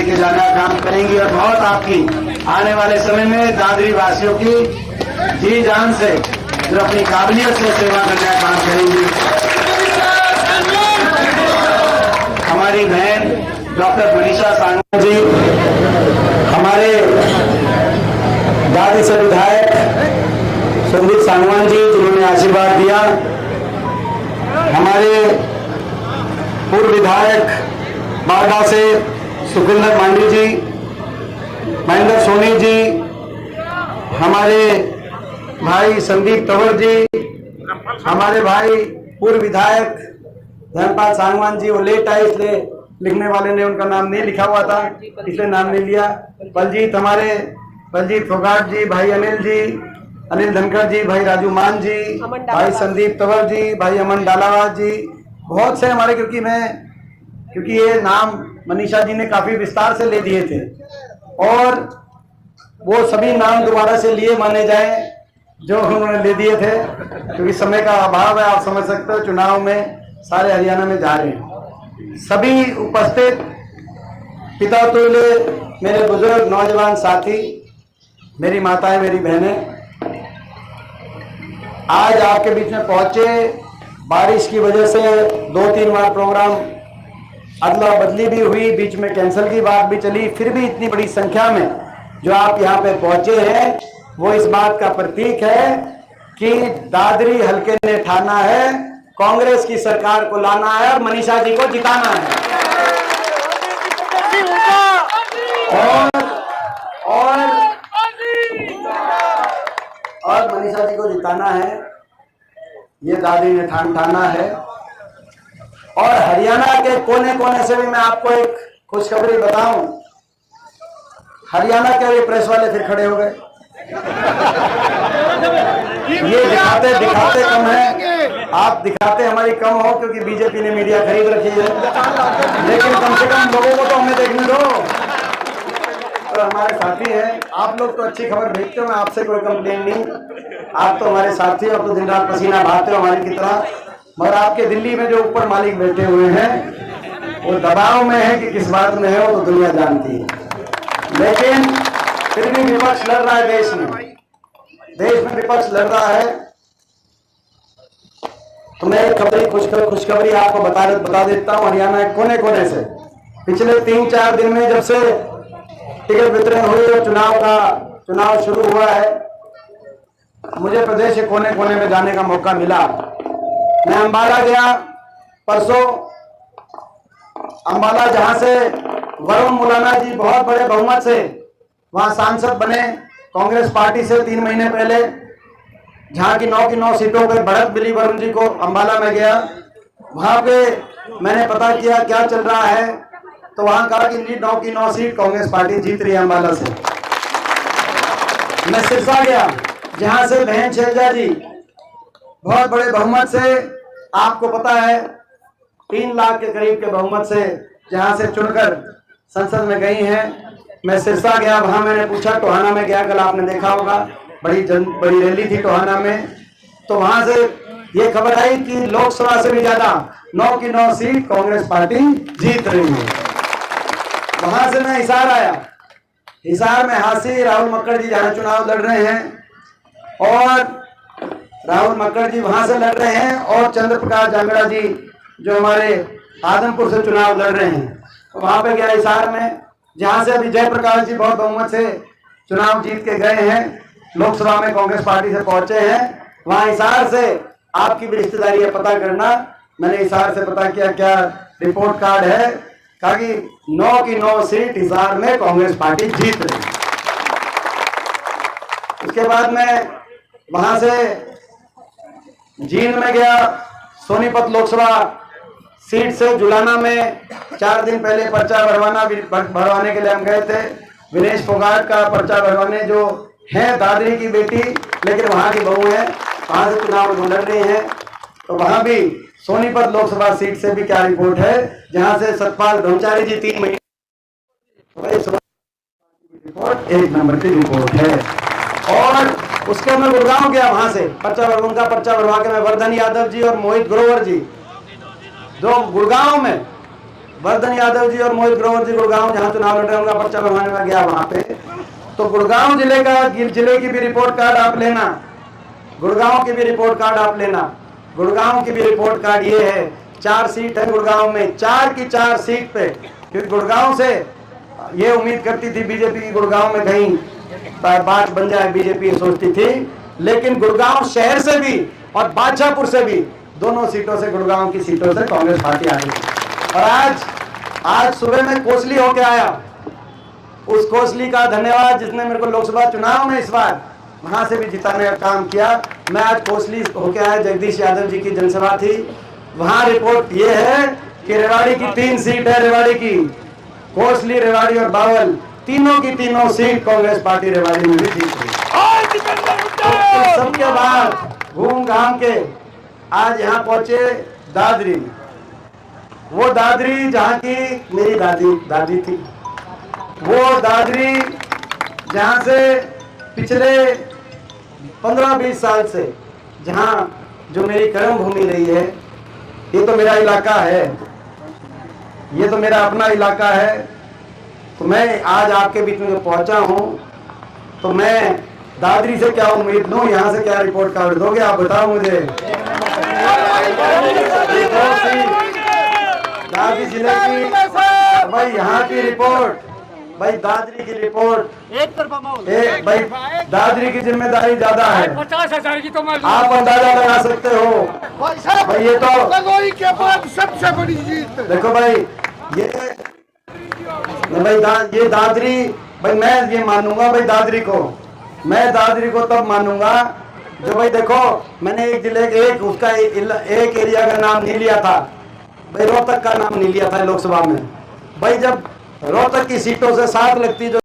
लेके जाना काम करेंगी और बहुत आपकी आने वाले समय में दादरी वासियों की जी जान से जो अपनी काबिलियत से सेवा करने का काम करेंगी। हमारी बहन डॉक्टर मनीषा सांगवान जी, हमारे दादरी से विधायक संदीप सांगवान जी जिन्होंने आशीर्वाद दिया, हमारे पूर्व विधायक बारडा से सुखिंदर मांडी जी, महेंद्र सोनी जी, हमारे भाई संदीप तंवर जी, हमारे भाई पूर्व विधायक धर्मपाल सांगवान जी, वो लेट आए इसलिए लिखने वाले ने उनका नाम नहीं लिखा हुआ था इसलिए नाम नहीं लिया। बलजीत, हमारे बलजीत फोगाट जी, भाई अनिल जी, अनिल धनखड़ जी, भाई राजू मान जी, भाई संदीप तंवर जी, भाई अमन डालावाद जी, बहुत से हमारे, क्योंकि ये नाम मनीषा जी ने काफी विस्तार से ले दिए थे और वो सभी नाम दोबारा से लिए माने जाए जो उन्होंने ले दिए थे, क्योंकि समय का अभाव है। आप समझ सकते हो चुनाव में सारे हरियाणा में जा रहे हैं। सभी उपस्थित पिता तुल्य मेरे बुजुर्ग नौजवान साथी, मेरी माताएं, मेरी बहनें, आज आपके बीच में पहुंचे। बारिश की वजह से 2-3 बार प्रोग्राम अदला बदली भी हुई, बीच में कैंसिल की बात भी चली, फिर भी इतनी बड़ी संख्या में जो आप यहाँ पे पहुंचे हैं वो इस बात का प्रतीक है कि दादरी हल्के ने ठाना है कांग्रेस की सरकार को लाना है और मनीषा जी को जिताना है। और मनीषा जी को जिताना है, ये दादरी ने ठाना है। और हरियाणा के कोने कोने से भी मैं आपको एक खुशखबरी बताऊं, हरियाणा के ये प्रेस वाले फिर खड़े हो गए। ये दिखाते कम है, आप दिखाते हमारी कम हो क्योंकि बीजेपी ने मीडिया खरीद रखी है, लेकिन कम से कम लोगों को तो हमें देखने दो। तो हमारे साथी हैं, आप लोग तो अच्छी खबर भेजते हो, मैं आपसे कोई कंप्लेन नहीं, आप तो हमारे साथी हो, आप तो दिन रात पसीना बहाते हो हमारी की तरह। मगर आपके दिल्ली में जो ऊपर मालिक बैठे हुए हैं वो दबाव में है कि किस बात में है वो तो दुनिया जानती है, लेकिन फिर भी विपक्ष लड़ रहा है। देश में विपक्ष लड़ रहा है। तो मैं एक खुशखबरी आपको बता देता हूँ। हरियाणा के कोने कोने से पिछले 3-4 दिन में जब से टिकट वितरण हुई और चुनाव शुरू हुआ है, मुझे प्रदेश के कोने कोने में जाने का मौका मिला। मैं अंबाला गया परसों, अंबाला जहां से वरुण मुलाना जी बहुत बड़े बहुमत से वहां सांसद बने कांग्रेस पार्टी से 3 महीने पहले, जहां की 9 सीटों पर बढ़त मिली वरुण जी को। अंबाला में गया, वहां पे मैंने पता किया क्या चल रहा है, तो वहां कहा कि 9 सीट कांग्रेस पार्टी जीत रही है अंबाला से। मैं सिरसा गया, जहां से बहन शैलजा जी बहुत बड़े बहुमत से, आपको पता है 3 लाख के करीब के बहुमत से जहां से चुनकर संसद में गई हैं। मैं सिरसा गया, वहां मैंने पूछा, टोहाना में गया, कल आपने देखा होगा बड़ी रैली थी टोहाना में, तो वहां से ये खबर आई कि लोकसभा से भी ज्यादा 9 सीट कांग्रेस पार्टी जीत रही है। वहां से मैं हिसार आया, हिसार में हासी राहुल मक्कड़ जी जहां चुनाव लड़ रहे हैं और राहुल मक्कड़ जी वहां से लड़ रहे हैं, और चंद्र प्रकाश जांगड़ा जी जो हमारे आदमपुर से चुनाव लड़ रहे हैं, तो वहां पे गया हिसार में, जहां से अभी जयप्रकाश जी बहुत बहुमत से चुनाव जीत के गए हैं, लोकसभा में कांग्रेस पार्टी से पहुंचे हैं। वहां हिसार से आपकी भी रिश्तेदारी है, पता करना। मैंने हिसार से पता किया क्या रिपोर्ट कार्ड है, कहा कि 9 सीट हिसार में कांग्रेस पार्टी जीत रही। उसके बाद मैं वहां से जींद में गया, सोनीपत लोकसभा सीट से जुलाना में 4 दिन पहले पर्चा भरवाने के लिए हम गए थे। विनेश फोगाट का पर्चा भरवाने, जो है दादरी की बेटी लेकिन वहां की बहू है, वहां से चुनाव लड़ रही है। तो वहां भी सोनीपत लोकसभा सीट से भी क्या रिपोर्ट है, जहां से सतपाल ब्रह्मचारी जी 3 महीने रिपोर्ट 1 नंबर की रिपोर्ट है। और उसके मैं गुड़गांव गया, वहां से उनका पर्चा भरवा के मैं वर्धन यादव जी और मोहित ग्रोवर जी, जो गुड़गांव में वर्धन यादव जी और मोहित ग्रोवर जी गुड़गांव जहां चुनाव लड़ रहे होंगे, पर्चा बनवाने में गया वहां पे, तो गुड़गांव जिले की भी रिपोर्ट कार्ड आप लेना, गुड़गांव की भी रिपोर्ट कार्ड आप लेना। गुड़गांव की भी रिपोर्ट कार्ड ये है, 4 सीट है गुड़गांव में, 4 की 4 सीट पे, क्योंकि गुड़गांव से ये उम्मीद करती थी बीजेपी की गुड़गांव में कहीं बात बन जाए, बीजेपी सोचती थी, लेकिन गुड़गांव शहर से भी और बादशाहपुर से भी, दोनों सीटों से, गुड़गांव की सीटों से कांग्रेस पार्टी आ गई। और आज सुबह में कोसली होके आया, उस कोसली का धन्यवाद जिसने मेरे को लोकसभा चुनाव में इस बार वहां से भी जिताने का काम किया। मैं आज कोसली होके आया, जगदीश यादव जी की जनसभा थी, वहां रिपोर्ट ये है कि रेवाड़ी की 3 सीट है, रेवाड़ी की, कोसली, रेवाड़ी और बावल, तीनों की तीनों सीट कांग्रेस पार्टी रेवाड़ी में भी जीत रही। तो सबके बाद घूम घाम के आज यहाँ पहुंचे दादरी, वो दादरी जहाँ की मेरी दादी थी, वो दादरी जहाँ से पिछले 15-20 साल से जहाँ जो मेरी कर्म भूमि रही है, ये तो मेरा इलाका है, ये तो मेरा अपना इलाका है। तो मैं आज आपके बीच में पहुंचा हूं, तो मैं दादरी से क्या उम्मीद लूं, यहाँ से क्या रिपोर्ट कार्ड दोगे आप बताओ मुझे। दादरी जिले की भाई, यहाँ की रिपोर्ट, भाई दादरी की रिपोर्ट, भाई दादरी की जिम्मेदारी ज्यादा है, 50,000 की तो आप अंदाजा लगा सकते हो भाई। ये तो के बाद सबसे बड़ी जीत। देखो भाई, ये भाई ये दादरी, भाई मैं ये मानूंगा भाई दादरी को, मैं दादरी को तब मानूंगा जो भाई देखो, मैंने एक जिले एक उसका एक एरिया का नाम नहीं लिया था भाई, रोहतक का नाम नहीं लिया था लोकसभा में भाई। जब रोहतक की सीटों से 7 लगती जो